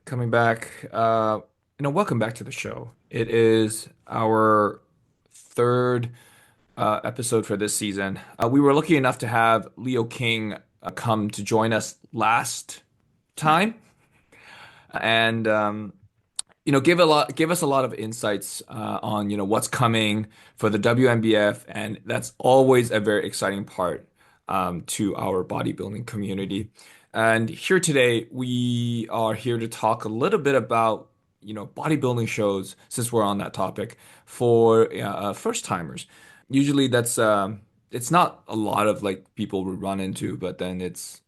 coming back. Welcome back to the show. It is our third episode for this season. We were lucky enough to have Leo King come to join us last time, and give us a lot of insights on what's coming for the WNBF, and that's always a very exciting part to our bodybuilding community. And here today, we are here to talk a little bit about bodybuilding shows, since we're on that topic, for first timers. Usually, that's it's not a lot of like people we run into, but then it's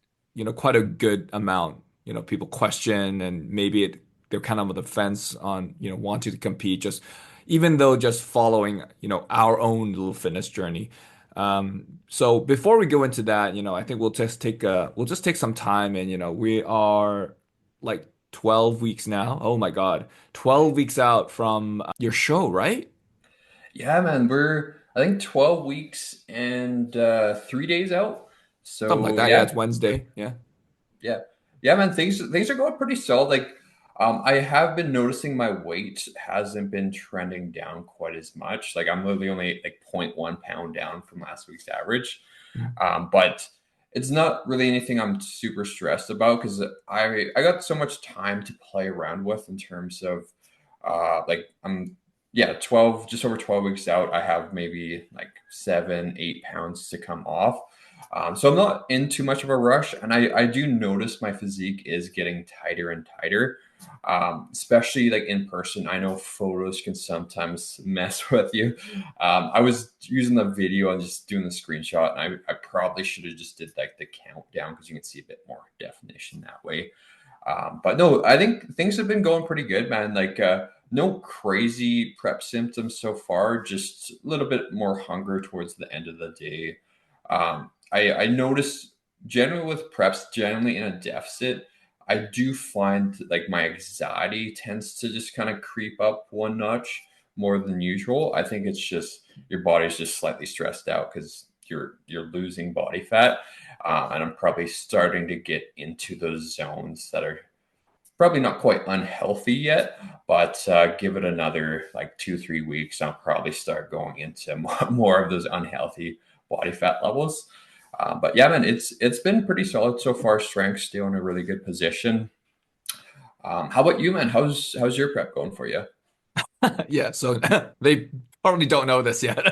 quite a good amount. People question, and maybe they're kind of on the fence on wanting to compete, just even though just following our own little fitness journey. So before we go into that, I think we'll just take some time, and we are like 12 weeks now. Oh my God, 12 weeks out from your show, right? Yeah, man, we're I think 12 weeks and 3 days out. Something like So that. Yeah, yeah, it's Wednesday. Yeah. yeah, yeah, man. Things are going pretty solid. I have been noticing my weight hasn't been trending down quite as much. Like I'm literally only like 0.1 pound down from last week's average. But it's not really anything I'm super stressed about because I got so much time to play around with in terms of like I'm yeah 12 just over 12 weeks out. I have maybe like 7 8 pounds to come off. So I'm not in too much of a rush, and I do notice my physique is getting tighter and tighter, especially like in person. I know photos can sometimes mess with you. I was using the video and just doing the screenshot, and I probably should have just did like the countdown because you can see a bit more definition that way. But no, I think things have been going pretty good, man. No crazy prep symptoms so far, just a little bit more hunger towards the end of the day. I notice generally with preps, generally in a deficit, I do find like my anxiety tends to just kind of creep up one notch more than usual. I think it's just your body's just slightly stressed out because you're losing body fat, and I'm probably starting to get into those zones that are probably not quite unhealthy yet, but give it another like 2 3 weeks, I'll probably start going into more of those unhealthy body fat levels. But yeah, man, it's been pretty solid so far. Strength still in a really good position. How about you, man? How's your prep going for you? Yeah, so they probably don't know this yet.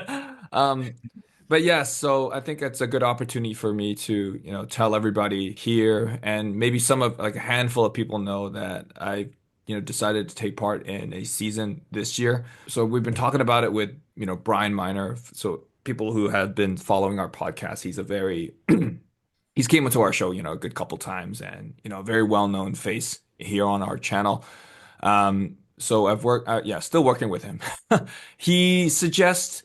But yeah, so I think it's a good opportunity for me to, tell everybody here, and maybe some of like a handful of people know that I, decided to take part in a season this year. So we've been talking about it with, Brian Miner. So people who have been following our podcast, he's a very he's came into our show, a good couple times, and a very well-known face here on our channel. So I've worked, yeah, still working with him. He suggests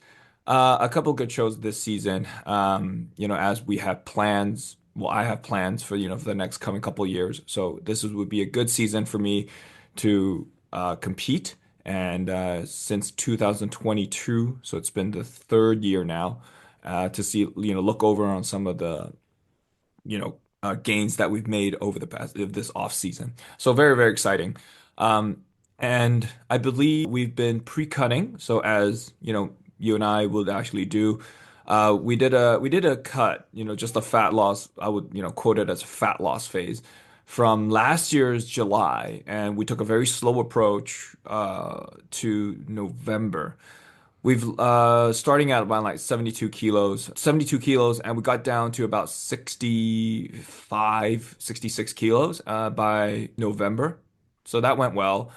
a couple good shows this season. As we have plans. Well, I have plans for for the next coming couple years. So would be a good season for me to compete. And since 2022, so it's been the third year now, to see look over on some of the gains that we've made over the past of this off season. So very, very exciting. And I believe we've been pre-cutting. So as you and I would actually do, we did a cut, just a fat loss. I would quote it as a fat loss phase from last year's July, and we took a very slow approach to November. We've starting at about like 72 kilos, and we got down to about 65, 66 kilos by November. So that went well.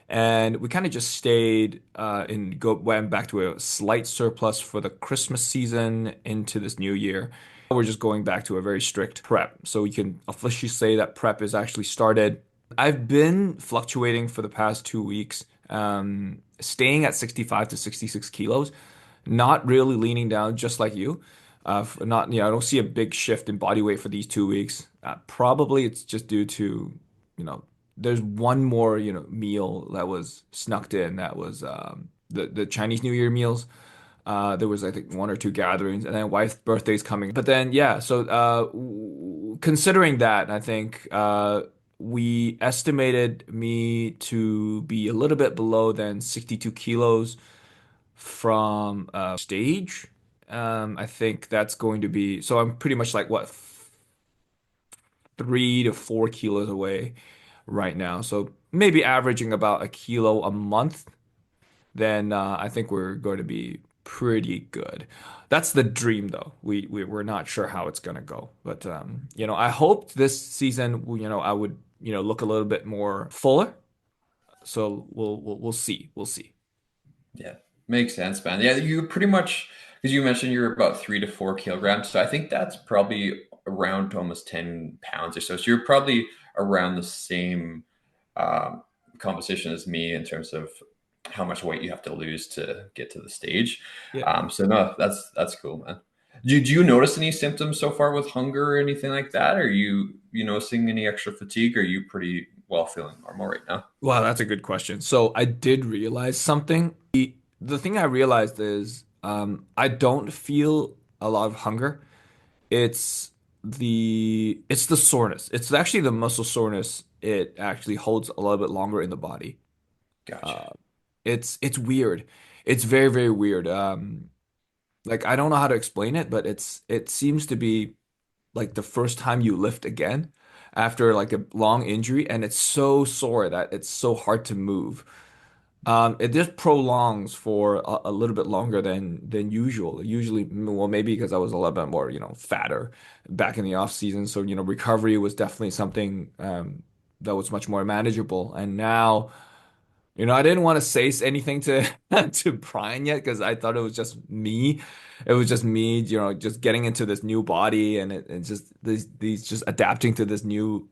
And we kind of just stayed went back to a slight surplus for the Christmas season into this new year. We're just going back to a very strict prep. So we can officially say that prep is actually started. I've been fluctuating for the past 2 weeks, staying at 65 to 66 kilos, not really leaning down, just like you. Not, I don't see a big shift in body weight for these 2 weeks. Probably it's just due to, you know, there's one more, meal that was snuck in. That was the Chinese New Year meals. There was, I think, one or two gatherings, and then wife's birthday's coming. But then, yeah, so considering that, I think we estimated me to be a little bit below than 62 kilos from stage. I think that's going to be, so I'm pretty much like what, 3 to 4 kilos away right now. So maybe averaging about a kilo a month, then I think we're going to be pretty good. That's the dream, though. We're not sure how it's going to go, but I hoped this season, I would, look a little bit more fuller. So we'll see. We'll see. Yeah, makes sense, man. Yeah, you pretty much, because you mentioned you're about 3 to 4 kilograms. So I think that's probably around almost 10 pounds or so. So you're probably around the same um, composition as me in terms of how much weight you have to lose to get to the stage. Yeah. So no, that's cool, man. Do you notice any symptoms so far with hunger or anything like that? Are you noticing any extra fatigue? Or are you pretty well feeling normal right now? Wow, that's a good question. So I did realize something. The thing I realized is I don't feel a lot of hunger. It's the soreness. It's actually the muscle soreness. It actually holds a little bit longer in the body. Gotcha. Uh, it's weird. It's very, very weird. Like I don't know how to explain it, but it seems to be like the first time you lift again after like a long injury, and it's so sore that it's so hard to move. It just prolongs for a little bit longer than usual. Usually, well, maybe because I was a little bit more, fatter back in the off season. So, recovery was definitely something that was much more manageable. And now, I didn't want to say anything to to Brian yet because I thought it was just me. It was just me, just getting into this new body and it's just these just adapting to this new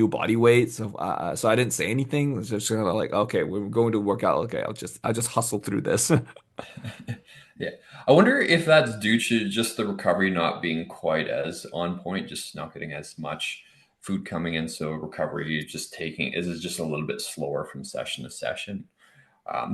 body weight. So I didn't say anything. It was just kind of like, okay, we're going to work out. Okay, I'll just hustle through this. Yeah. I wonder if that's due to just the recovery not being quite as on point, just not getting as much food coming in. So recovery is just a little bit slower from session to session.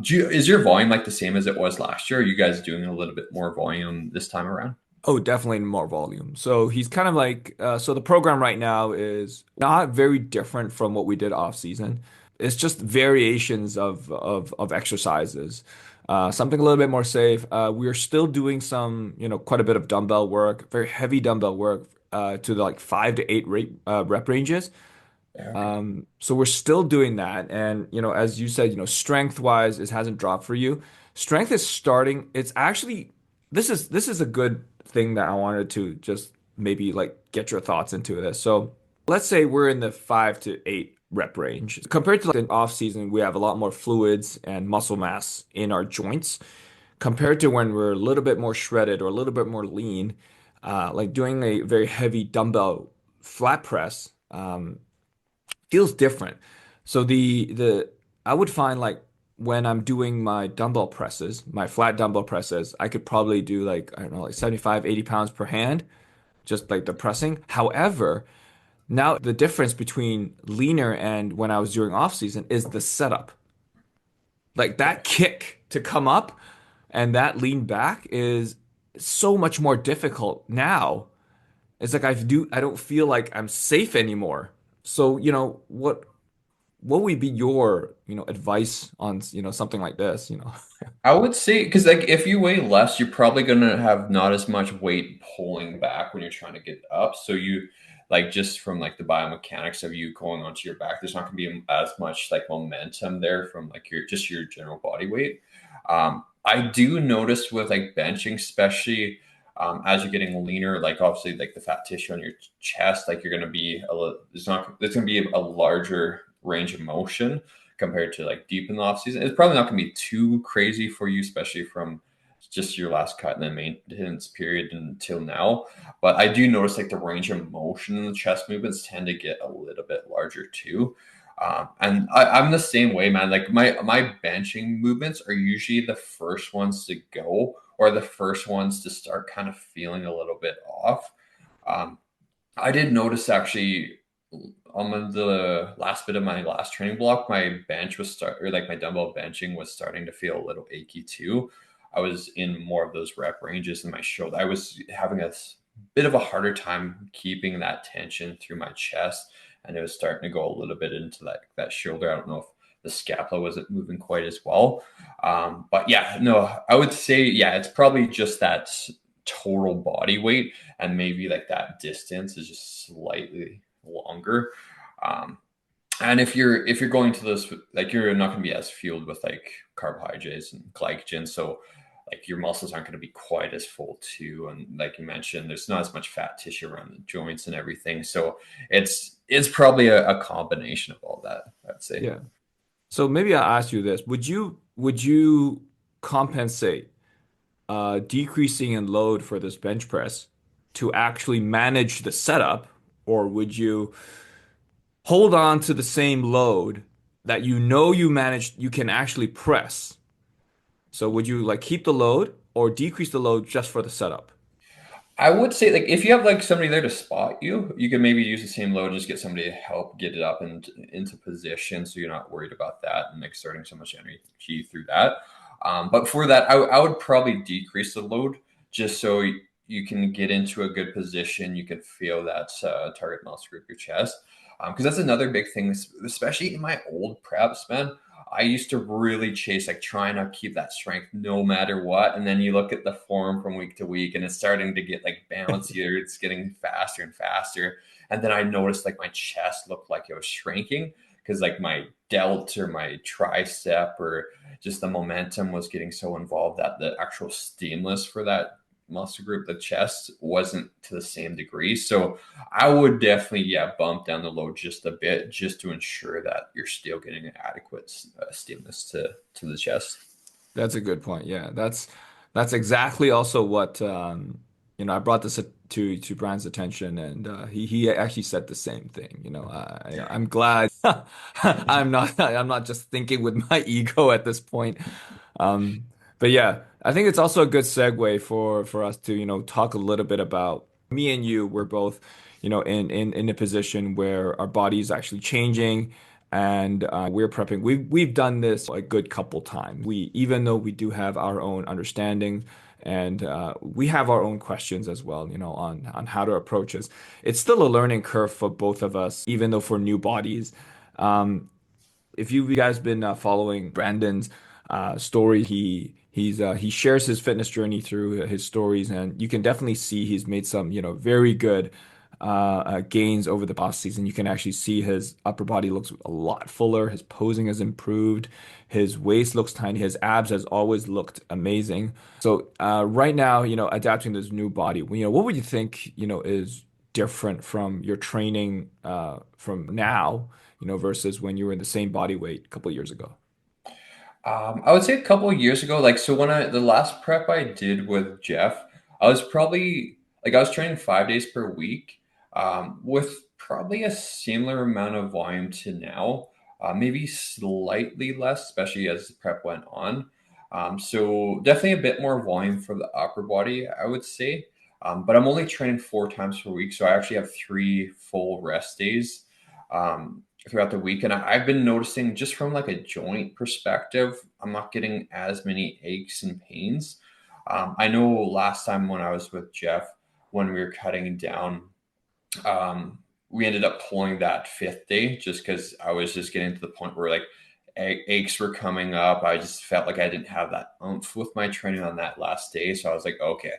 Is your volume like the same as it was last year? Are you guys doing a little bit more volume this time around? Oh, definitely more volume. So he's kind of like, so the program right now is not very different from what we did off season. It's just variations of exercises. Something a little bit more safe. We're still doing some, quite a bit of dumbbell work, very heavy dumbbell work, to the like 5 to 8 rep ranges. Yeah, okay. So we're still doing that. And, as you said, strength wise, it hasn't dropped for you. Strength is starting. It's actually, this is a good thing that I wanted to just maybe like get your thoughts into this. So let's say we're in the 5 to 8 rep range. Compared to like an off season, we have a lot more fluids and muscle mass in our joints compared to when we're a little bit more shredded or a little bit more lean, like doing a very heavy dumbbell flat press. Feels different. So the I would find like when I'm doing my dumbbell presses, my flat dumbbell presses, I could probably do like I don't know, like 75, 80 pounds per hand, just like the pressing. However, now the difference between leaner and when I was doing off season is the setup. Like Yeah. that kick to come up and that lean back is so much more difficult now. It's like I don't feel like I'm safe anymore. So, what would be your, advice on, something like this? I would say because like if you weigh less, you're probably gonna have not as much weight pulling back when you're trying to get up. So you like just from like the biomechanics of you going onto your back, there's not gonna be as much like momentum there from like your general body weight. I do notice with like benching, especially as you're getting leaner, like obviously like the fat tissue on your chest, like you're gonna be a little, there's gonna be a larger range of motion compared to like deep in the off season. It's probably not going to be too crazy for you, especially from just your last cut in the maintenance period until now. But I do notice like the range of motion in the chest movements tend to get a little bit larger too. And I'm the same way, man. Like my benching movements are usually the first ones to go or the first ones to start kind of feeling a little bit off. Um, I did notice actually on the last bit of my last training block, my bench was start or like my dumbbell benching was starting to feel a little achy too. I was in more of those rep ranges in my shoulder. I was having a bit of a harder time keeping that tension through my chest and it was starting to go a little bit into that shoulder. I don't know if the scapula wasn't moving quite as well. But yeah, no, I would say, yeah, it's probably just that total body weight, and maybe like that distance is just slightly longer. Um, and if you're going to those, like, you're not going to be as fueled with like carbohydrates and glycogen, so like your muscles aren't going to be quite as full too. And like you mentioned, there's not as much fat tissue around the joints and everything. So it's probably a combination of all that, I'd say. Yeah. So maybe I'll ask you this. Would you compensate decreasing in load for this bench press to actually manage the setup, or would you hold on to the same load that you can actually press? So would you like keep the load or decrease the load just for the setup? I would say, like, if you have like somebody there to spot you, you can maybe use the same load and just get somebody to help get it up and into position, so you're not worried about that and exerting so much energy through that. But for that, I would probably decrease the load just so you can get into a good position. You can feel that target muscle group, your chest, because that's another big thing, especially in my old preps, man. I used to really chase, like, trying to keep that strength no matter what. And then you look at the form from week to week and it's starting to get like bouncier. It's getting faster and faster. And then I noticed like my chest looked like it was shrinking because like my delt or my tricep or just the momentum was getting so involved that the actual stimulus for that muscle group, the chest, wasn't to the same degree. So I would definitely, yeah, bump down the load just a bit, just to ensure that you're still getting an adequate stimulus to the chest. That's a good point. Yeah, that's exactly also what I brought this to Brian's attention, and he actually said the same thing. I'm glad I'm not just thinking with my ego at this point. Um, but yeah, I think it's also a good segue for us to talk a little bit about me and you. We're both in a position where our body is actually changing and we're prepping. We've done this a good couple times. Even though we do have our own understanding and we have our own questions as well, on how to approach this. It's still a learning curve for both of us, even though for new bodies. If you guys been following Brandon's story, he shares his fitness journey through his stories, and you can definitely see he's made some very good gains over the past season. You can actually see his upper body looks a lot fuller. His posing has improved. His waist looks tiny. His abs has always looked amazing. So right now, adapting to this new body, what would you think, is different from your training from now, versus when you were in the same body weight a couple years ago? I would say a couple of years ago, like, so when the last prep I did with Jeff, I was probably like, I was training 5 days per week, with probably a similar amount of volume to now, maybe slightly less, especially as the prep went on. So definitely a bit more volume for the upper body, I would say. But I'm only training 4 times per week, so I actually have 3 full rest days. Throughout the week. And I've been noticing, just from like a joint perspective, I'm not getting as many aches and pains. I know last time when I was with Jeff, when we were cutting down, we ended up pulling that 5th day just because I was just getting to the point where like aches were coming up. I just felt like I didn't have that oomph with my training on that last day. So I was like, okay,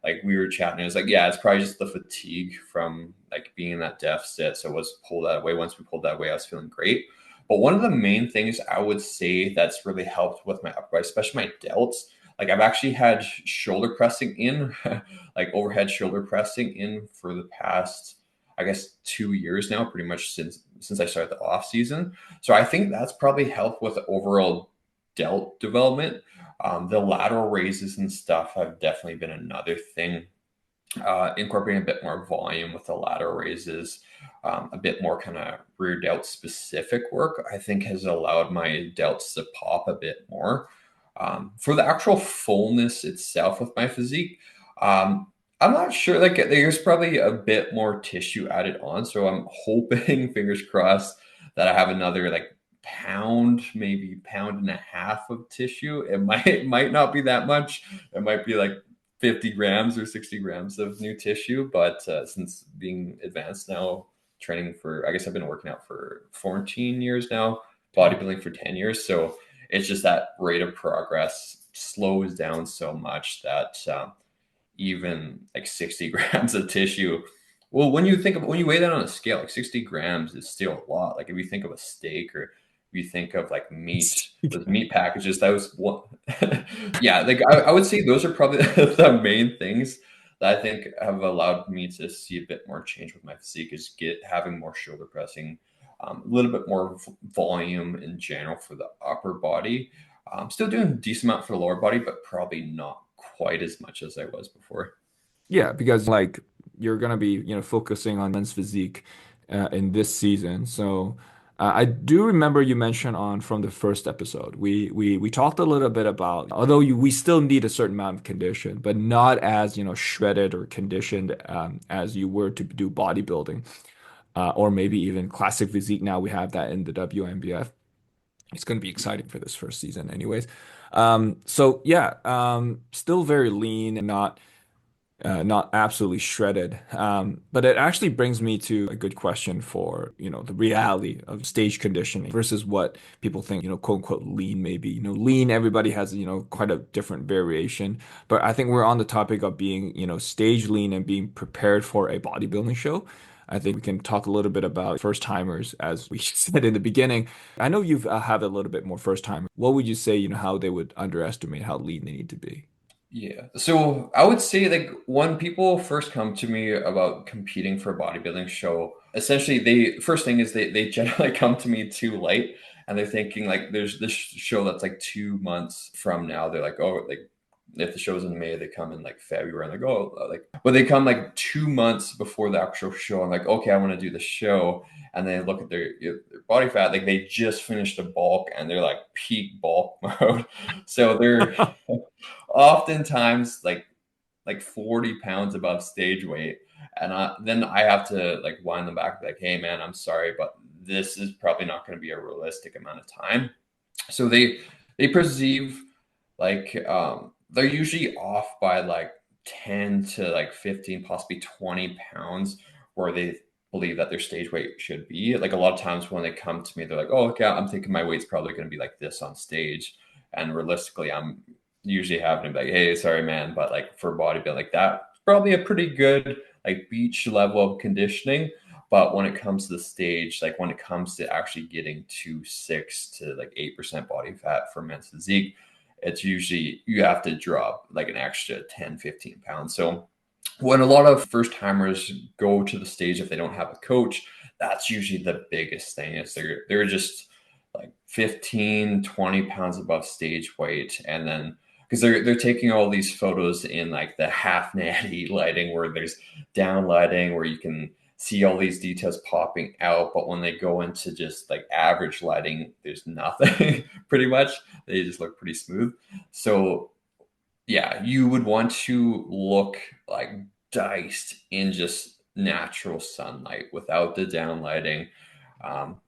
like, we were chatting. It was like, yeah, it's probably just the fatigue from like being in that deficit. So let's pull that away. Once we pulled that away, I was feeling great. But one of the main things I would say that's really helped with my upper, especially my delts, like, I've actually had shoulder pressing in, like overhead shoulder pressing in for the past, I guess, 2 years now, pretty much since I started the off season. So I think that's probably helped with the overall delt development. The lateral raises and stuff have definitely been another thing. Incorporating a bit more volume with the lateral raises, a bit more kind of rear delt specific work, I think has allowed my delts to pop a bit more. For the actual fullness itself with my physique, I'm not sure. Like, there's probably a bit more tissue added on, so I'm hoping, fingers crossed, that I have another like pound, maybe pound and a half of tissue. It might not be that much. It might be like 50 grams or 60 grams of new tissue. But since being advanced now training for, I guess I've been working out for 14 years now, Oh, bodybuilding for 10 years. So it's just that rate of progress slows down so much that even like 60 grams of tissue. Well, when you weigh that on a scale, like 60 grams is still a lot. Like if you think of a steak or if you think of like meat, those meat packages, that was one. Yeah, like I would say those are probably the main things that I think have allowed me to see a bit more change with my physique is having more shoulder pressing, a little bit more volume in general for the upper body. Still doing a decent amount for the lower body, but probably not quite as much as I was before. yeah, because like you're gonna be, focusing on men's physique in this season. So I do remember you mentioned on from the first episode, we talked a little bit about although we still need a certain amount of condition, but not as shredded or conditioned as you were to do bodybuilding or maybe even classic physique. Now we have that in the WNBF. It's going to be exciting for this first season, anyways. So yeah, still very lean and not absolutely shredded. But it actually brings me to a good question for, the reality of stage conditioning versus what people think, quote unquote, lean maybe. Lean, everybody has, quite a different variation. But I think we're on the topic of being, stage lean and being prepared for a bodybuilding show. I think we can talk a little bit about first timers, as we said in the beginning. I know you've have a little bit more first timers. What would you say, how they would underestimate how lean they need to be? Yeah. So I would say like when people first come to me about competing for a bodybuilding show, essentially they first thing is they generally come to me too late and they're thinking like there's this show that's like 2 months from now. They're like, oh, like if the show's in May, they come in like February and like, oh, like, but they come like 2 months before the actual show. I'm like, okay, I want to do the show. And then look at their body fat, like they just finished a bulk and they're like peak bulk mode. So they're oftentimes like 40 pounds above stage weight. And then I have to like wind them back, like, hey man, I'm sorry, but this is probably not going to be a realistic amount of time. So they perceive like they're usually off by like 10 to like 15, possibly 20 pounds where they believe that their stage weight should be. Like a lot of times when they come to me, they're like, oh, okay, I'm thinking my weight's probably going to be like this on stage. And realistically, I'm usually having to be like, hey, sorry, man. But like for bodybuilding, like that, probably a pretty good like beach level of conditioning. But when it comes to the stage, like when it comes to actually getting to 6 to like 8% body fat for men's physique, it's usually you have to drop like an extra 10, 15 pounds. So when a lot of first timers go to the stage, if they don't have a coach, that's usually the biggest thing is they're just like 15, 20 pounds above stage weight. And then because they're taking all these photos in like the half natty lighting where there's down lighting where you can see all these details popping out, but when they go into just like average lighting, there's nothing pretty much. They just look pretty smooth. So yeah, you would want to look like diced in just natural sunlight without the downlighting. Um,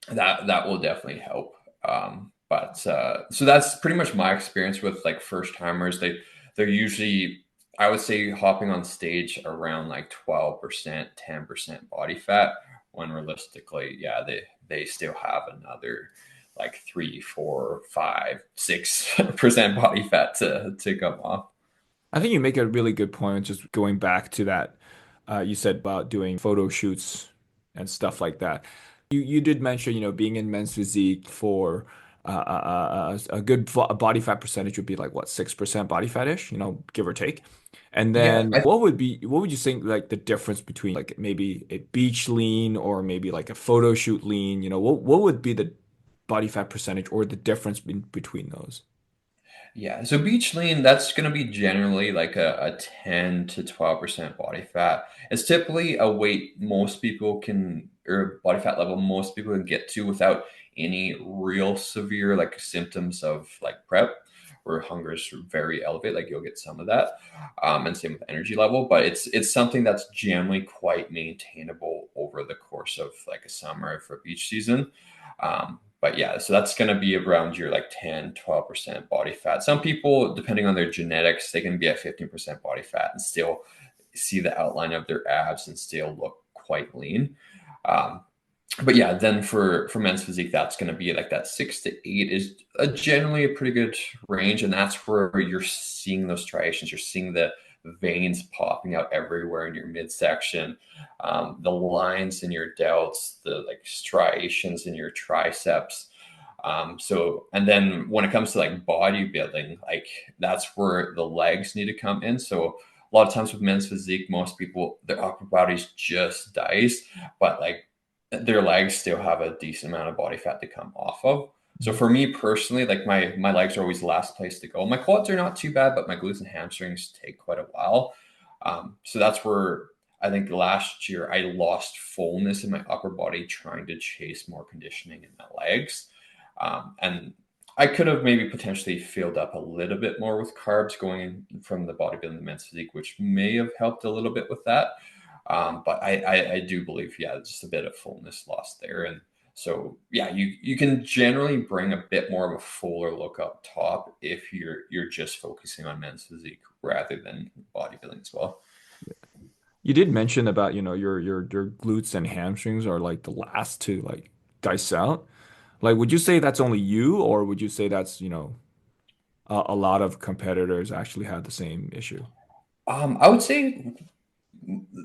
that will definitely help. But so that's pretty much my experience with like first timers. They're usually I would say hopping on stage around like 12%, 10% body fat. When realistically, yeah, they still have another like 3, 4, 5, 6% body fat to come off. I think you make a really good point, just going back to that you said about doing photo shoots and stuff like that. You did mention, being in men's physique for a good body fat percentage would be like what, 6% body fat-ish, give or take. And Yeah, then what would you think like the difference between like maybe a beach lean or maybe like a photo shoot lean, what would be the body fat percentage or the difference between those? Yeah, so beach lean, that's going to be generally like a 10 to 12% body fat. It's typically a weight most people can, or body fat level most people can get to without any real severe like symptoms of like prep where hunger is very elevated. Like you'll get some of that, and same with energy level. But it's something that's generally quite maintainable over the course of like a summer for beach season. But yeah, so that's going to be around your like 10, 12% body fat. Some people, depending on their genetics, they can be at 15% body fat and still see the outline of their abs and still look quite lean. Um, but yeah, then for men's physique, that's going to be like that 6 to 8 is generally a pretty good range, and that's where you're seeing those striations. You're seeing the veins popping out everywhere in your midsection, the lines in your delts, the like striations in your triceps. So, and then when it comes to like bodybuilding, like that's where the legs need to come in. So a lot of times with men's physique, most people their upper body's just diced, but like their legs still have a decent amount of body fat to come off of. So for me personally, like my legs are always the last place to go. My quads are not too bad, but my glutes and hamstrings take quite a while. So that's where I think last year I lost fullness in my upper body trying to chase more conditioning in my legs. And I could have maybe potentially filled up a little bit more with carbs going from the bodybuilding to men's physique, which may have helped a little bit with that. But I do believe, yeah, just a bit of fullness lost there. And so, yeah, you can generally bring a bit more of a fuller look up top if you're just focusing on men's physique rather than bodybuilding as well. You did mention about, your glutes and hamstrings are like the last to like dice out. Like, would you say that's only you, or would you say that's, a lot of competitors actually have the same issue? Um, I would say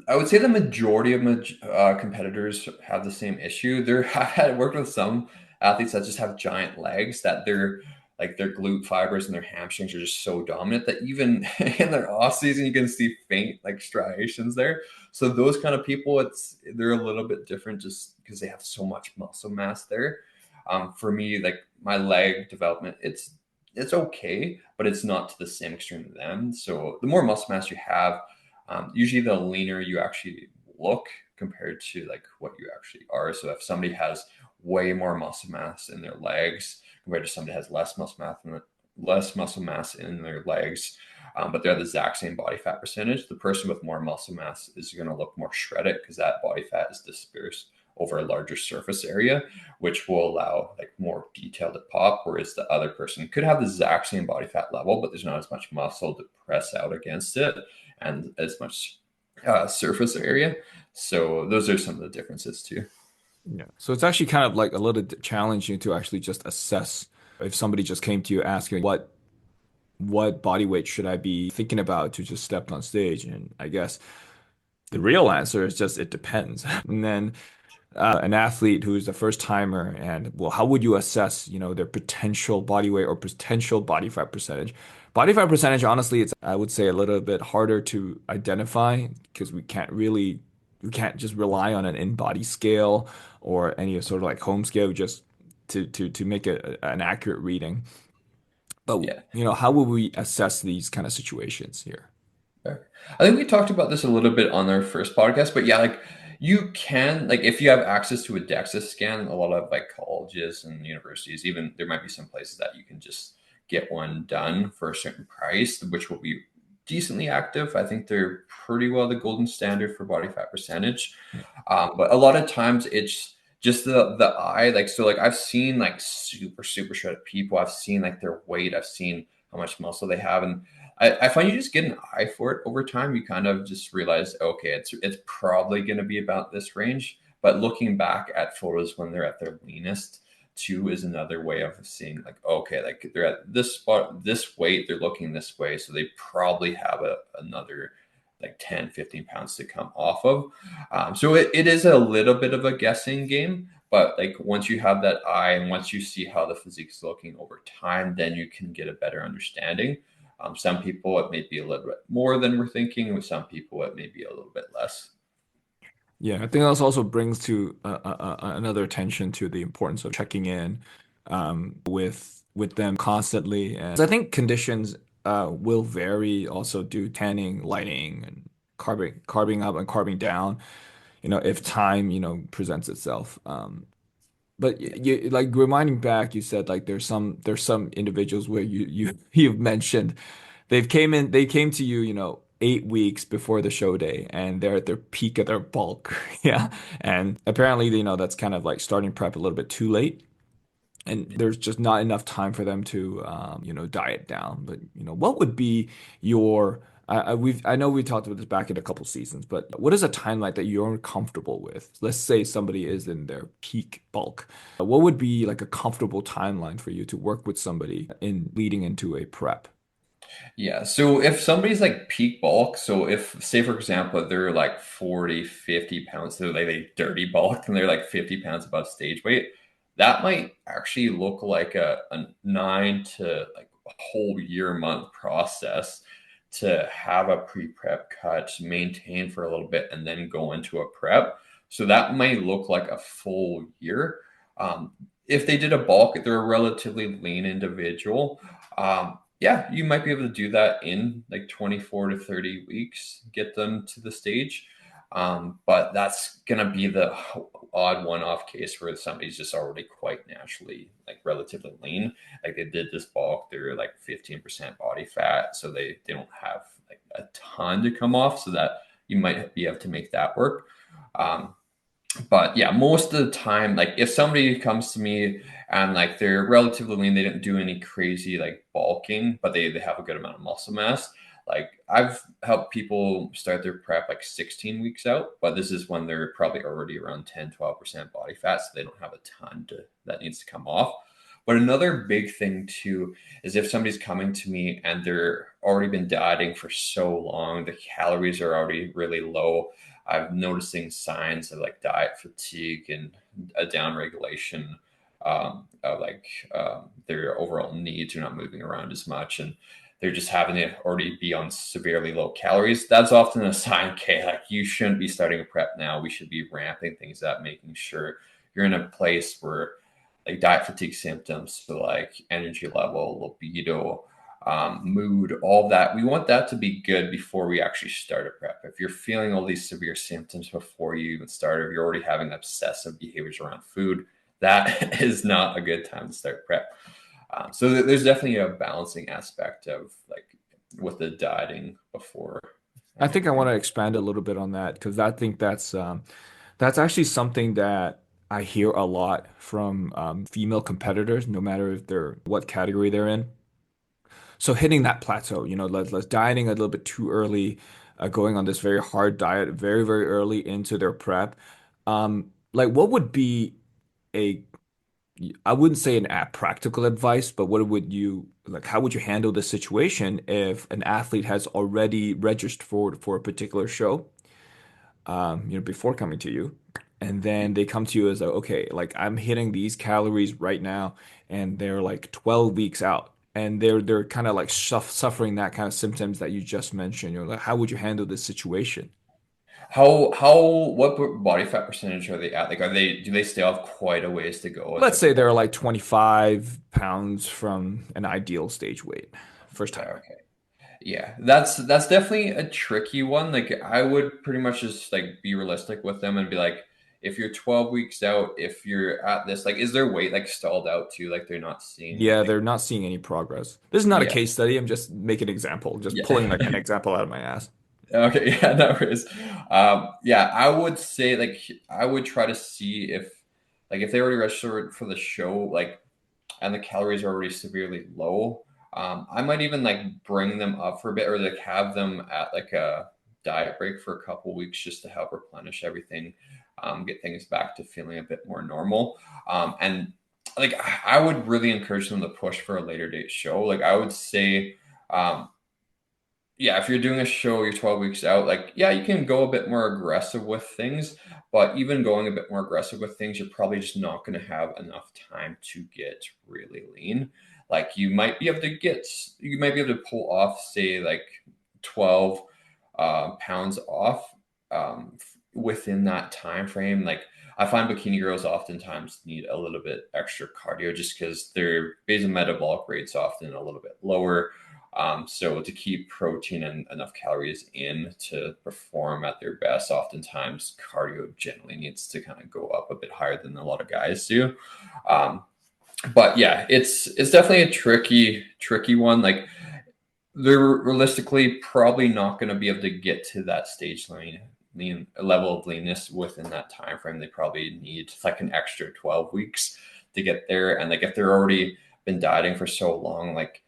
I would say the majority of competitors have the same issue. There, I had worked with some athletes that just have giant legs that their glute fibers and their hamstrings are just so dominant that even in their off season you can see faint like striations there. So those kind of people, they're a little bit different just because they have so much muscle mass there. For me, like my leg development, it's okay, but it's not to the same extreme as them. So the more muscle mass you have, usually the leaner you actually look compared to like what you actually are. So if somebody has way more muscle mass in their legs compared to somebody has less muscle mass in their legs, but they're the exact same body fat percentage, the person with more muscle mass is going to look more shredded because that body fat is dispersed over a larger surface area, which will allow like more detail to pop. Whereas the other person could have the exact same body fat level, but there's not as much muscle to press out against it and as much surface area. So those are some of the differences too. Yeah. So it's actually kind of like a little challenging to actually just assess if somebody just came to you asking what body weight should I be thinking about to just step on stage? And I guess the real answer is just it depends. And then an athlete who's a first timer, and well, how would you assess, their potential body weight or potential body fat percentage? Body fat percentage, honestly, it's I would say a little bit harder to identify because we can't just rely on an in-body scale or any sort of like home scale just to make an accurate reading. But Yeah. how would we assess these kind of situations here? Fair. I think we talked about this a little bit on our first podcast, but yeah, like you can like if you have access to a DEXA scan, a lot of like colleges and universities, even there might be some places that you can just get one done for a certain price, which will be decently active. I think they're pretty well the golden standard for body fat percentage. But a lot of times it's just the eye, like so like I've seen like super shredded people. I've seen like their weight, I've seen how much muscle they have, and I find you just get an eye for it over time. You kind of just realize, okay, it's probably going to be about this range. But looking back at photos when they're at their leanest, too, is another way of seeing like, okay, like they're at this spot, this weight, they're looking this way, so they probably have another like 10, 15 pounds to come off of. So it is a little bit of a guessing game. But like once you have that eye and once you see how the physique is looking over time, then you can get a better understanding. Some people it may be a little bit more than we're thinking. With some people it may be a little bit less. Yeah, I think that also brings to another attention to the importance of checking in with them constantly. And I think conditions will vary also due tanning, lighting, and carbing up and carbing down. If time presents itself. But you like reminding back, you said like there's some individuals where you've mentioned they came to you, 8 weeks before the show day and they're at their peak of their bulk. Yeah. And apparently, that's kind of like starting prep a little bit too late. And there's just not enough time for them to diet down. But what would be your I know we talked about this back in a couple seasons, but what is a timeline that you're comfortable with? Let's say somebody is in their peak bulk. What would be like a comfortable timeline for you to work with somebody in leading into a prep? Yeah. So if somebody's like peak bulk, so if, say, for example, they're like 40, 50 pounds, so like dirty bulk and they're like 50 pounds above stage weight, that might actually look like a 9 to like a whole year month process to have a pre-prep cut, maintain for a little bit, and then go into a prep. So that might look like a full year. Um, if they did a bulk, they're a relatively lean individual. Yeah, you might be able to do that in like 24 to 30 weeks, get them to the stage. But that's going to be the odd one off case where somebody's just already quite naturally like relatively lean. Like they did this bulk, they're like 15% body fat. So they don't have like a ton to come off. So that you might be able to make that work. Um, but yeah, most of the time, like if somebody comes to me and like they're relatively lean, they didn't do any crazy like bulking, but they have a good amount of muscle mass. Like I've helped people start their prep like 16 weeks out, but this is when they're probably already around 10-12% body fat, so they don't have a ton that needs to come off. But another big thing too is if somebody's coming to me and they're already been dieting for so long, the calories are already really low. I'm noticing signs of like diet fatigue and a down regulation of like their overall needs are not moving around as much, and they're just having to already be on severely low calories. That's often a sign, okay, like you shouldn't be starting a prep now. We should be ramping things up, making sure you're in a place where like diet fatigue symptoms, so like energy level, libido, mood, all that. We want that to be good before we actually start a prep. If you're feeling all these severe symptoms before you even start, or you're already having obsessive behaviors around food, that is not a good time to start prep. So there's definitely a balancing aspect of like with the dieting before I think I want entering. to expand a little bit on that because I think that's actually something that I hear a lot from female competitors, no matter if they're what category they're in. So hitting that plateau, let's dieting a little bit too early, going on this very hard diet very, very early into their prep. Like what would be a, I wouldn't say an app practical advice, but what would you like? How would you handle the situation if an athlete has already registered for a particular show, before coming to you, and then they come to you as a, okay, like I'm hitting these calories right now, and they're like 12 weeks out, and they're kind of like suffering that kind of symptoms that you just mentioned. Like, how would you handle this situation? What body fat percentage are they at? Like, do they still have quite a ways to go with Let's their say they're bulk? like 25 pounds from an ideal stage weight, first Yeah, timer. okay. Yeah, that's definitely a tricky one. Like I would pretty much just like be realistic with them and be like, if you're 12 weeks out, if you're at this, like, is their weight like stalled out too? Like they're not seeing Yeah, like, they're not seeing any progress. This is not a yeah, case study. I'm just making an example, just pulling yeah. like an example out of my ass. Okay, yeah, no worries. Yeah, I would say like I would try to see if like if they already registered for the show, like and the calories are already severely low. I might even like bring them up for a bit or like have them at like a diet break for a couple weeks just to help replenish everything, get things back to feeling a bit more normal. And like I would really encourage them to push for a later date show. Like I would say, um, yeah, if you're doing a show, you're 12 weeks out, like, yeah, you can go a bit more aggressive with things, but even going a bit more aggressive with things, you're probably just not going to have enough time to get really lean. Like, you might be able to pull off, say, like 12 pounds off within that time frame. Like, I find bikini girls oftentimes need a little bit extra cardio just because their basal metabolic rate's often a little bit lower, so to keep protein and enough calories in to perform at their best, oftentimes cardio generally needs to kind of go up a bit higher than a lot of guys do. Um, but yeah, it's definitely a tricky one. Like they're realistically probably not going to be able to get to that stage lean level of leanness within that time frame. They probably need like an extra 12 weeks to get there. And like if they're already been dieting for so long, like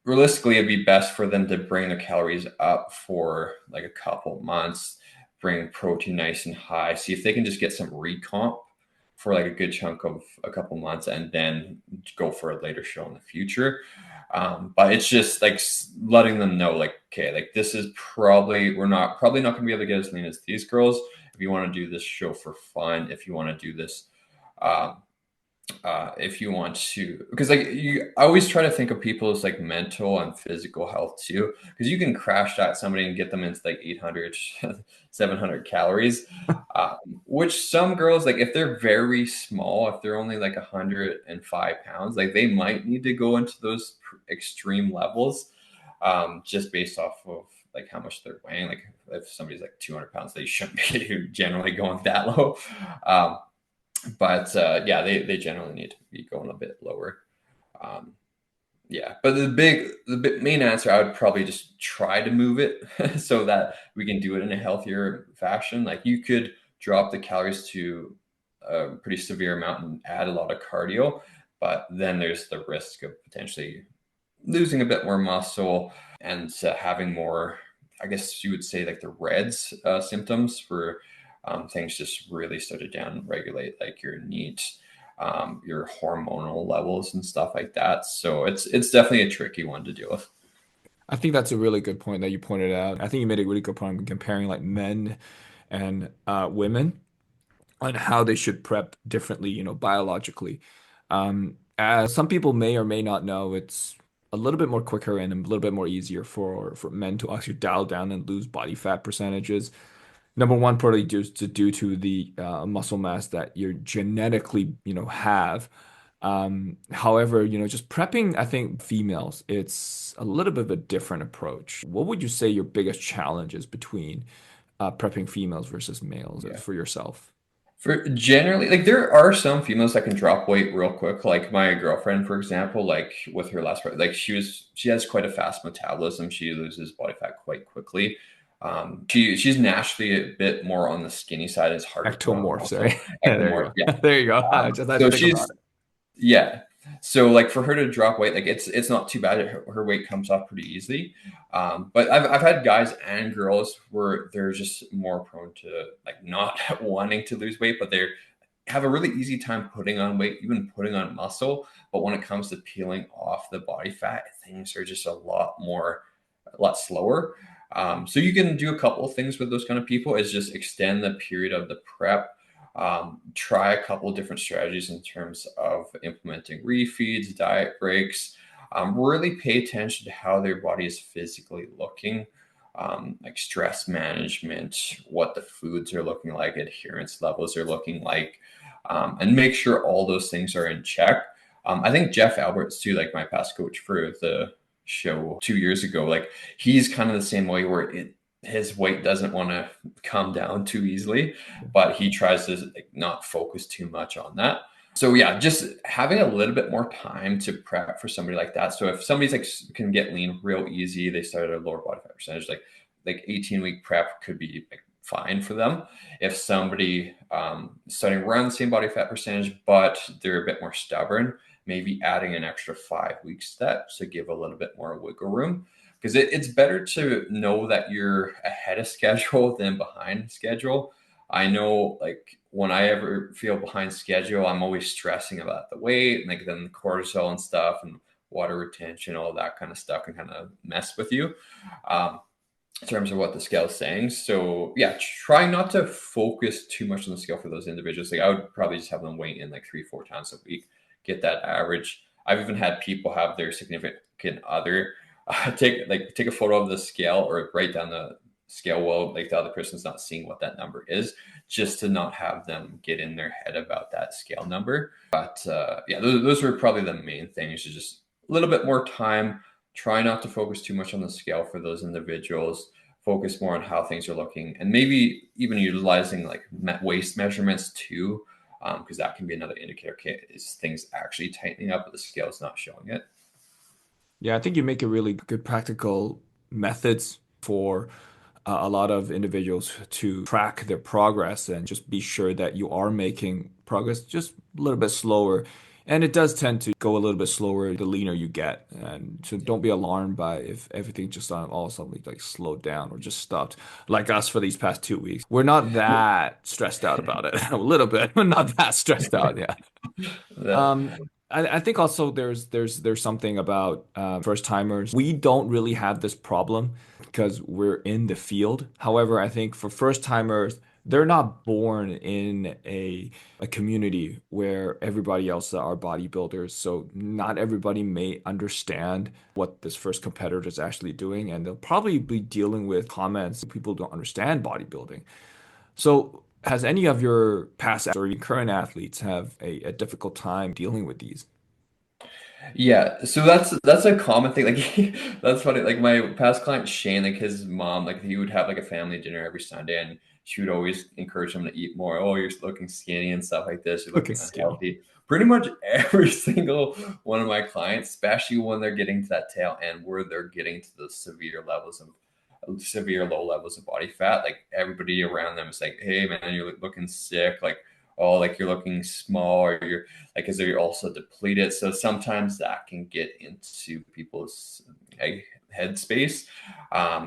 realistically, it'd be best for them to bring their calories up for like a couple months, bring protein nice and high, see if they can just get some recomp for like a good chunk of a couple months, and then go for a later show in the future. But it's just like letting them know, like, okay, like this is we're not probably not going to be able to get as lean as these girls. If you want to do this show for fun, if you want to do this, um, if you want to, because like I always try to think of people's like mental and physical health too, because you can crash diet somebody and get them into like 800 700 calories, which some girls, like if they're very small, if they're only like 105 pounds, like they might need to go into those extreme levels, just based off of like how much they're weighing. Like if somebody's like 200 pounds, they shouldn't be generally going that low. um, but yeah, they generally need to be going a bit lower. Um, yeah, but main answer, I would probably just try to move it so that we can do it in a healthier fashion. Like you could drop the calories to a pretty severe amount and add a lot of cardio, but then there's the risk of potentially losing a bit more muscle and having more, I guess you would say, like the REDS symptoms, where things just really start to down regulate like your NEAT, your hormonal levels and stuff like that. So it's definitely a tricky one to deal with. I think that's a really good point that you pointed out. I think you made a really good point comparing like men and women on how they should prep differently, biologically. As some people may or may not know, it's a little bit more quicker and a little bit more easier for men to actually dial down and lose body fat percentages. Number one, probably due to the muscle mass that you genetically, have. However, just prepping, I think females, it's a little bit of a different approach. What would you say your biggest challenges between prepping females versus males Yeah. for yourself? For generally, like there are some females that can drop weight real quick. Like my girlfriend, for example, like with her last, like she has quite a fast metabolism. She loses body fat quite quickly. She's naturally a bit more on the skinny side. It's hard to put on Ectomorph, muscle. sorry. Yeah, there you Ectomorph, yeah. go. There you go. I just had to So think about she's yeah. So like for her to drop weight, like it's not too bad. Her weight comes off pretty easily. But I've had guys and girls where they're just more prone to like not wanting to lose weight, but they have a really easy time putting on weight, even putting on muscle. But when it comes to peeling off the body fat, things are just a lot slower. So you can do a couple of things with those kind of people. Is just extend the period of the prep, try a couple of different strategies in terms of implementing refeeds, diet breaks. Really pay attention to how their body is physically looking, like stress management, what the foods are looking like, adherence levels are looking like, and make sure all those things are in check. I think Jeff Alberts, too, like my past coach for the show 2 years ago, like he's kind of the same way where his weight doesn't want to come down too easily, but he tries to like not focus too much on that. So yeah, just having a little bit more time to prep for somebody like that. So if somebody's like can get lean real easy, they start at a lower body fat percentage, like 18-week prep could be like fine for them. If somebody starting around the same body fat percentage, but they're a bit more stubborn, maybe adding an extra 5 weeks to that to give a little bit more wiggle room, because it's better to know that you're ahead of schedule than behind schedule. I know, like when I ever feel behind schedule, I'm always stressing about the weight, and like then the cortisol and stuff, and water retention, all that kind of stuff can kind of mess with you, um, in terms of what the scale is saying. So yeah, try not to focus too much on the scale for those individuals. Like I would probably just have them weigh in like 3, 4 times a week, get that average. I've even had people have their significant other take a photo of the scale or write down the scale while like the other person's not seeing what that number is, just to not have them get in their head about that scale number. But yeah, those were probably the main things. Is just a little bit more time. Try not to focus too much on the scale for those individuals. Focus more on how things are looking, and maybe even utilizing like waist measurements too, because that can be another indicator. Okay, is things actually tightening up, but the scale is not showing it? Yeah, I think you make a really good practical methods for a lot of individuals to track their progress and just be sure that you are making progress just a little bit slower And it does tend to go a little bit slower the leaner you get. And so don't be alarmed by if everything just all of a sudden like slowed down or just stopped like us for these past 2 weeks. We're not that stressed out about it. A little bit, but not that stressed out. Yeah. That, Um, I think also there's something about first timers. We don't really have this problem because we're in the field. However, I think for first timers, they're not born in a community where everybody else are bodybuilders. So not everybody may understand what this first competitor is actually doing, and they'll probably be dealing with comments people don't understand bodybuilding. So, has any of your past or your current athletes have a difficult time dealing with these? yeah, so that's a common thing. Like that's funny. Like my past client Shane, like his mom, like he would have like a family dinner every Sunday, and she would always encourage him to eat more. Oh, you're looking skinny and stuff like this. You're Looking looking skinny. unhealthy. Pretty much every single one of my clients, especially when they're getting to that tail end where they're getting to the severe low levels of body fat. Like everybody around them is like, "Hey, man, you're looking sick." Like, oh, like you're looking small, or you're like, is they're also depleted. So sometimes that can get into people's like, headspace.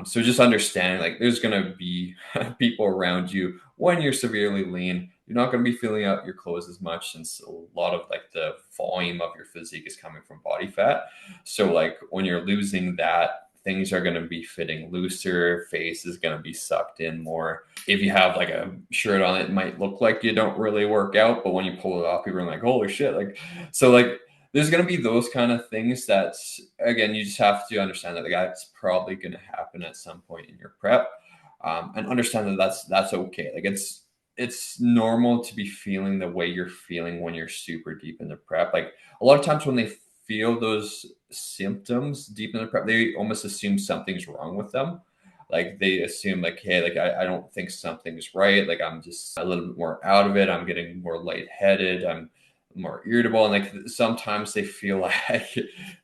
So just understanding like there's gonna be people around you when you're severely lean. You're not going to be filling out your clothes as much since a lot of like the volume of your physique is coming from body fat. So like when you're losing that, things are going to be fitting looser, face is going to be sucked in more. If you have like a shirt on, it might look like you don't really work out, but when you pull it off, people are like, holy shit. Like, so like there's going to be those kind of things that, again, you just have to understand that like, that's probably going to happen at some point in your prep. And understand that that's okay. Like it's normal to be feeling the way you're feeling when you're super deep in the prep. Like a lot of times when they feel those symptoms deep in the prep, they almost assume something's wrong with them. Like they assume like, hey, like I don't think something's right. Like I'm just a little bit more out of it. I'm getting more lightheaded. I'm more irritable. And like sometimes they feel like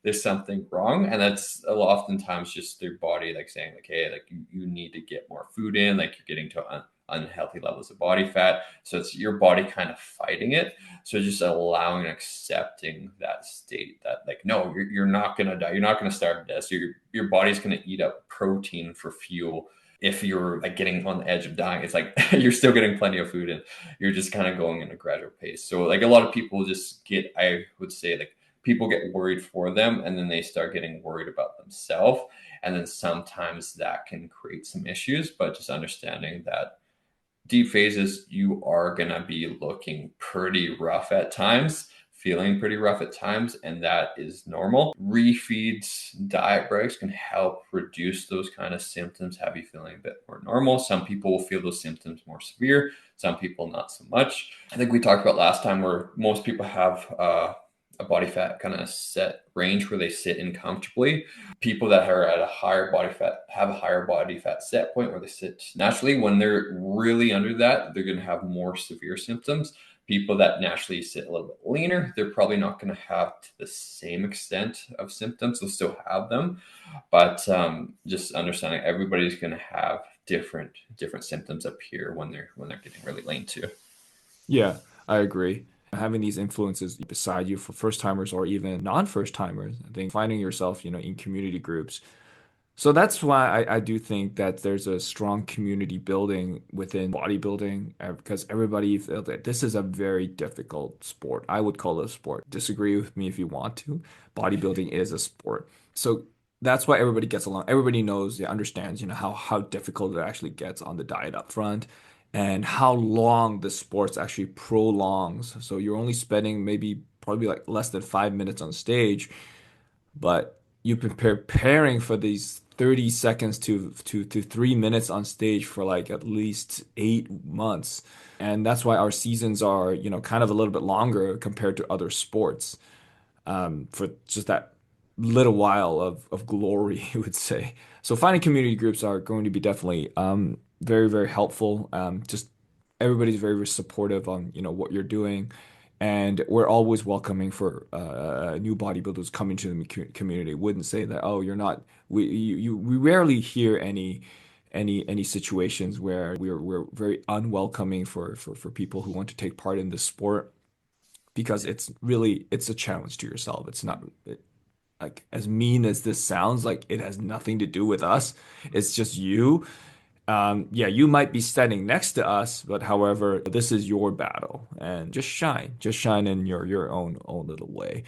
there's something wrong. And that's a lot oftentimes just their body like saying like, hey, like you need to get more food in, like you're getting to unhealthy levels of body fat. So it's your body kind of fighting it. So just allowing and accepting that state that like, no, you're not going to die. You're not going to starve to death. So your body's going to eat up protein for fuel. If you're like getting on the edge of dying, it's like you're still getting plenty of food and you're just kind of going in a gradual pace. So like a lot of people just get, I would say like people get worried for them and then they start getting worried about themselves. And then sometimes that can create some issues, but just understanding that deep phases, you are going to be looking pretty rough at times, feeling pretty rough at times, and that is normal. Refeeds, diet breaks can help reduce those kind of symptoms, have you feeling a bit more normal. Some people will feel those symptoms more severe, some people not so much. I think we talked about last time where most people have a body fat kind of set range where they sit in comfortably. People that are at a higher body fat have a higher body fat set point where they sit naturally. When they're really under that, they're going to have more severe symptoms. People that naturally sit a little bit leaner, they're probably not going to have to the same extent of symptoms. They'll still have them, but just understanding everybody's going to have different symptoms appear when they're getting really lean too. Yeah, I agree. Having these influences beside you for first timers or even non-first timers, I think finding yourself, in community groups. So that's why I do think that there's a strong community building within bodybuilding because everybody felt that this is a very difficult sport. I would call it a sport. Disagree with me if you want to. Bodybuilding is a sport. So that's why everybody gets along. Everybody knows, yeah, understands, how difficult it actually gets on the diet up front and how long the sports actually prolongs. So you're only spending maybe probably like less than 5 minutes on stage but you've been preparing for these 30 seconds to 3 minutes on stage for like at least 8 months. And that's why our seasons are, kind of a little bit longer compared to other sports for just that little while of glory, you would say. So finding community groups are going to be definitely very, very helpful. Just everybody's very, very supportive on, what you're doing. And we're always welcoming for new bodybuilders coming to the community. Wouldn't say that, oh, you're not. We rarely hear any situations where we're very unwelcoming for people who want to take part in the sport. because it's a challenge to yourself. It's not like as mean as this sounds, like it has nothing to do with us. It's just you. Yeah, you might be standing next to us, but however, this is your battle, and just shine in your own little way.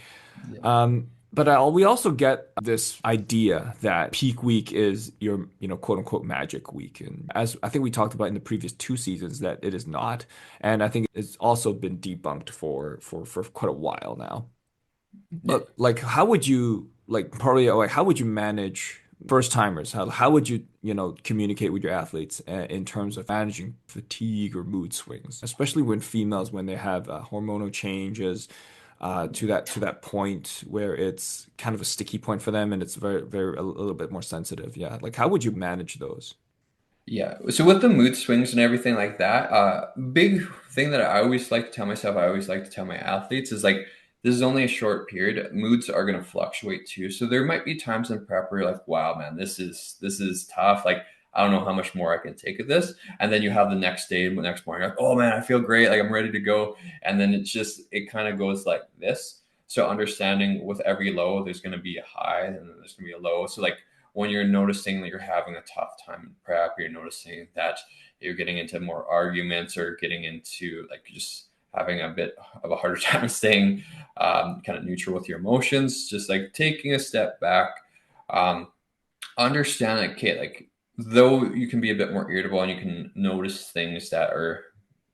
Yeah. But we also get this idea that peak week is your, quote unquote magic week. And as I think we talked about in the previous two seasons, that it is not. And I think it's also been debunked for quite a while now. Yeah. But like, how would you like probably like how would you manage first timers? How would you, communicate with your athletes in terms of managing fatigue or mood swings, especially when females when they have hormonal changes to that point where it's kind of a sticky point for them and it's very a little bit more sensitive. Yeah, like how would you manage those? Yeah. So with the mood swings and everything like that, big thing that I always like to tell myself, I always like to tell my athletes is like, this is only a short period. Moods are going to fluctuate too. So there might be times in prep where you're like, wow, man, this is tough. Like, I don't know how much more I can take of this. And then you have the next day, the next morning, like, oh man, I feel great. Like I'm ready to go. And then it kind of goes like this. So understanding with every low, there's going to be a high and then there's going to be a low. So like, when you're noticing that you're having a tough time in prep, you're noticing that you're getting into more arguments or getting into like just having a bit of a harder time staying kind of neutral with your emotions, just like taking a step back, um, understand that, okay, like though you can be a bit more irritable and you can notice things that are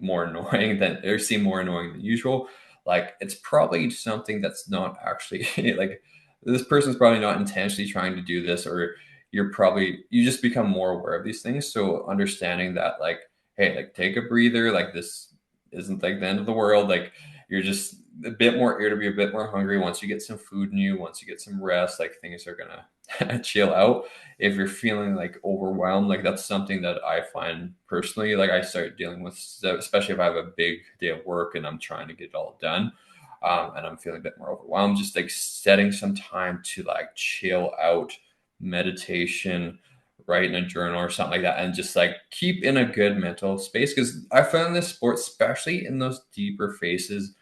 more annoying than or seem more annoying than usual, like it's probably something that's not actually like this person's probably not intentionally trying to do this, or you just become more aware of these things. So understanding that, like, hey, like take a breather, like this isn't like the end of the world, like you're just a bit more irritable, a bit more hungry. Once you get some food in you, once you get some rest, like things are gonna chill out. If you're feeling like overwhelmed, like that's something that I find personally, like I start dealing with, especially if I have a big day of work and I'm trying to get it all done. And I'm feeling a bit more overwhelmed, just like setting some time to like chill out, meditation, write in a journal or something like that, and just like keep in a good mental space. Because I found this sport, especially in those deeper phases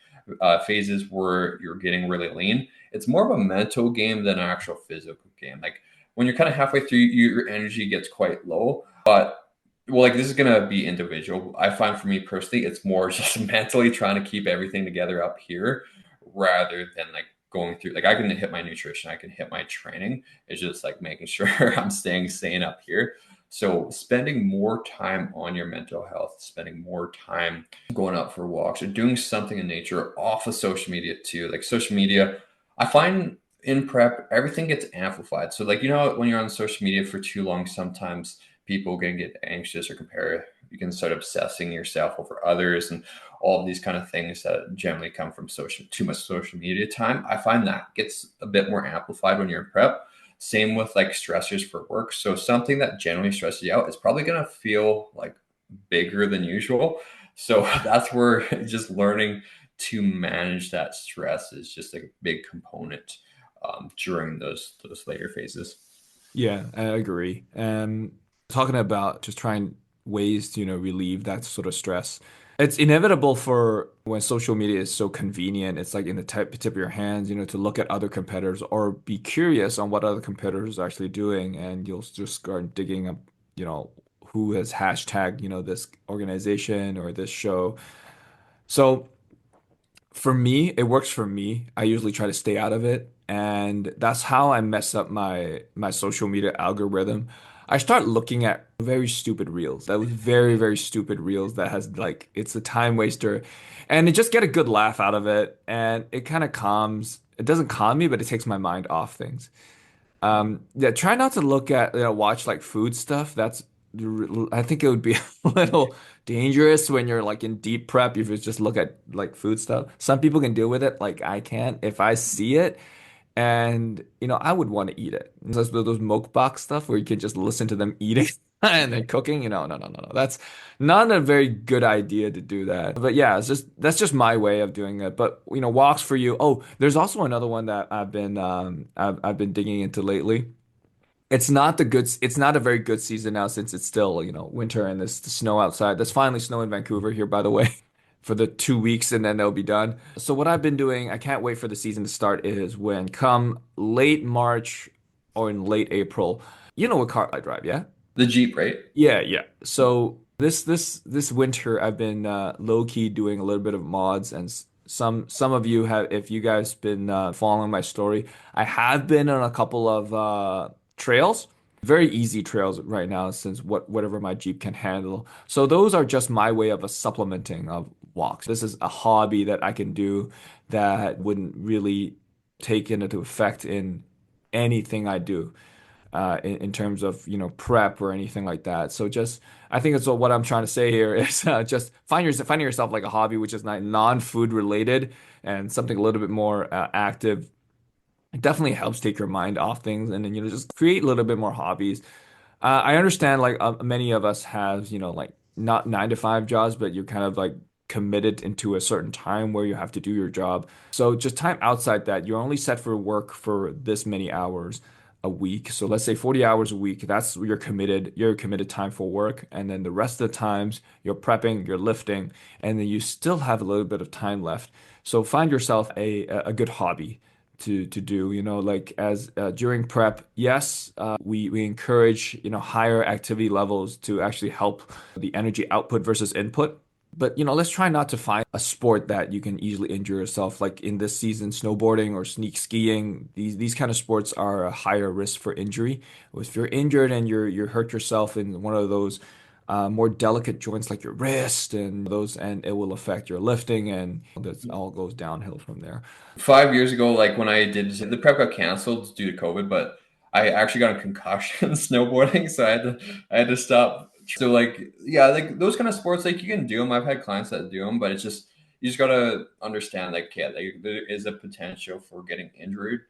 where you're getting really lean, it's more of a mental game than an actual physical game. Like when you're kind of halfway through, your energy gets quite low. But well, like this is gonna be individual. I find for me personally, it's more just mentally trying to keep everything together up here rather than like going through. Like I can hit my nutrition, I can hit my training. It's just like making sure I'm staying sane up here. So spending more time on your mental health, spending more time going out for walks or doing something in nature off of social media too. Like social media, I find in prep, everything gets amplified. So like, when you're on social media for too long, sometimes people can get anxious or compare. You can start obsessing yourself over others and all of these kind of things that generally come from too much social media time. I find that gets a bit more amplified when you're in prep. Same with like stressors for work. So something that generally stresses you out is probably going to feel like bigger than usual. So that's where just learning to manage that stress is just a big component during those later phases. Yeah, I agree. Talking about just trying ways to, relieve that sort of stress. It's inevitable for when social media is so convenient, it's like in the tip of your hands, to look at other competitors or be curious on what other competitors are actually doing, and you'll just start digging up, who has hashtag, this organization or this show. So for me, it works for me. I usually try to stay out of it, and that's how I mess up my social media algorithm. I start looking at very stupid reels. That was very stupid reels that has like it's a time waster, and it just get a good laugh out of it, and it kind of calms. It doesn't calm me, but it takes my mind off things. Yeah, try not to look at, watch like food stuff. I think it would be a little dangerous when you're like in deep prep if you just look at like food stuff. Some people can deal with it, like I can't. If I see it and, I would want to eat it. Those mukbang stuff where you can just listen to them eating and then cooking, no. That's not a very good idea to do that. But yeah, that's just my way of doing it. But, walks for you. Oh, there's also another one that I've been digging into lately. It's not a very good season now since it's still, winter and there's the snow outside. There's finally snow in Vancouver here, by the way. for the 2 weeks and then they'll be done. So what I've been doing, I can't wait for the season to start, is when come late March or in late April, you know what car I drive, yeah? The Jeep, right? Yeah, yeah. So this winter I've been low key doing a little bit of mods, and some of you have, if you guys been following my story, I have been on a couple of trails, very easy trails right now since whatever my Jeep can handle. So those are just my way of a supplementing of walks. This is a hobby that I can do that wouldn't really take into effect in anything I do in terms of prep or anything like that. So just I think it's what I'm trying to say here is just finding yourself like a hobby which is not non-food related and something a little bit more active. It definitely helps take your mind off things and then just create a little bit more hobbies. I understand like many of us have, like not 9 to 5 jobs, but you're kind of like committed into a certain time where you have to do your job. So just time outside that, you're only set for work for this many hours a week. So let's say 40 hours a week, that's your committed time for work. And then the rest of the times you're prepping, you're lifting, and then you still have a little bit of time left. So find yourself a good hobby to do, like as during prep, yes, we encourage, higher activity levels to actually help the energy output versus input. But, let's try not to find a sport that you can easily injure yourself. Like in this season, snowboarding or sneak skiing, these kind of sports are a higher risk for injury. If you're injured and you hurt yourself in one of those more delicate joints like your wrist and those, and it will affect your lifting, and that all goes downhill from there. 5 years ago, like when I did the prep got canceled due to COVID, but I actually got a concussion snowboarding, so I had to stop. So like yeah, like those kind of sports, like you can do them. I've had clients that do them, but it's just you just gotta understand like yeah, like, there is a potential for getting injured.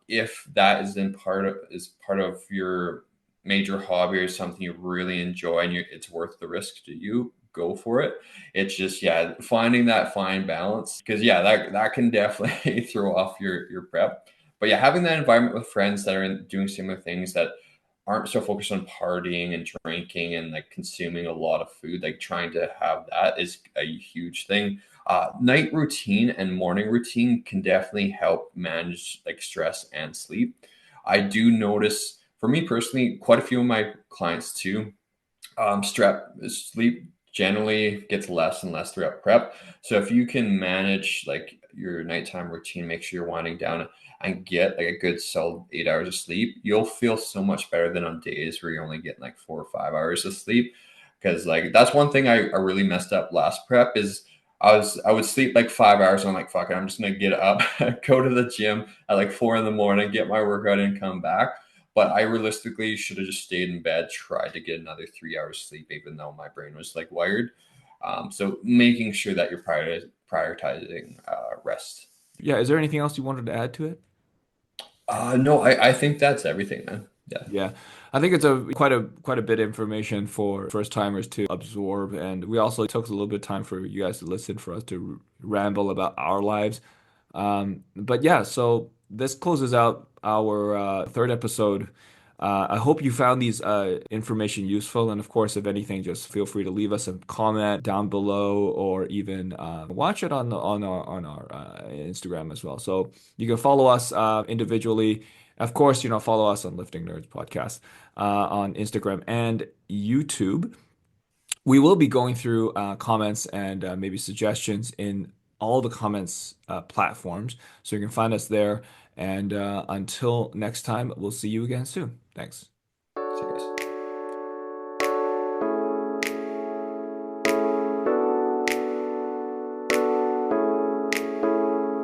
If that is part of your major hobby or something you really enjoy and it's worth the risk to you, go for it. It's just yeah, finding that fine balance because yeah, that can definitely throw off your prep. But yeah, having that environment with friends that are doing similar things that aren't so focused on partying and drinking and like consuming a lot of food, like trying to have that is a huge thing. Night routine and morning routine can definitely help manage like stress and sleep. I do notice for me personally, quite a few of my clients too strep sleep generally gets less and less throughout prep. So if you can manage like your nighttime routine, make sure you're winding down and get like a good solid 8 hours of sleep, you'll feel so much better than on days where you're only getting like 4 or 5 hours of sleep. Because like that's one thing I really messed up last prep is I would sleep like 5 hours and I'm like, fuck it, I'm just gonna get up, go to the gym at like 4 in the morning, get my workout and come back. But I realistically should have just stayed in bed, tried to get another 3 hours sleep, even though my brain was like wired. So making sure that you're prioritizing rest. Yeah, is there anything else you wanted to add to it? No, I think that's everything, man. Yeah. Yeah, I think it's a quite a bit of information for first timers to absorb, and we also took a little bit of time for you guys to listen, for us to ramble about our lives. But yeah, so this closes out our third episode. I hope you found these information useful, and of course, if anything, just feel free to leave us a comment down below, or even watch it on our Instagram as well. So you can follow us individually. Of course, follow us on Lifting Nerds podcast on Instagram and YouTube. We will be going through comments and maybe suggestions in all the comments platforms, so you can find us there. And until next time, we'll see you again soon. Thanks.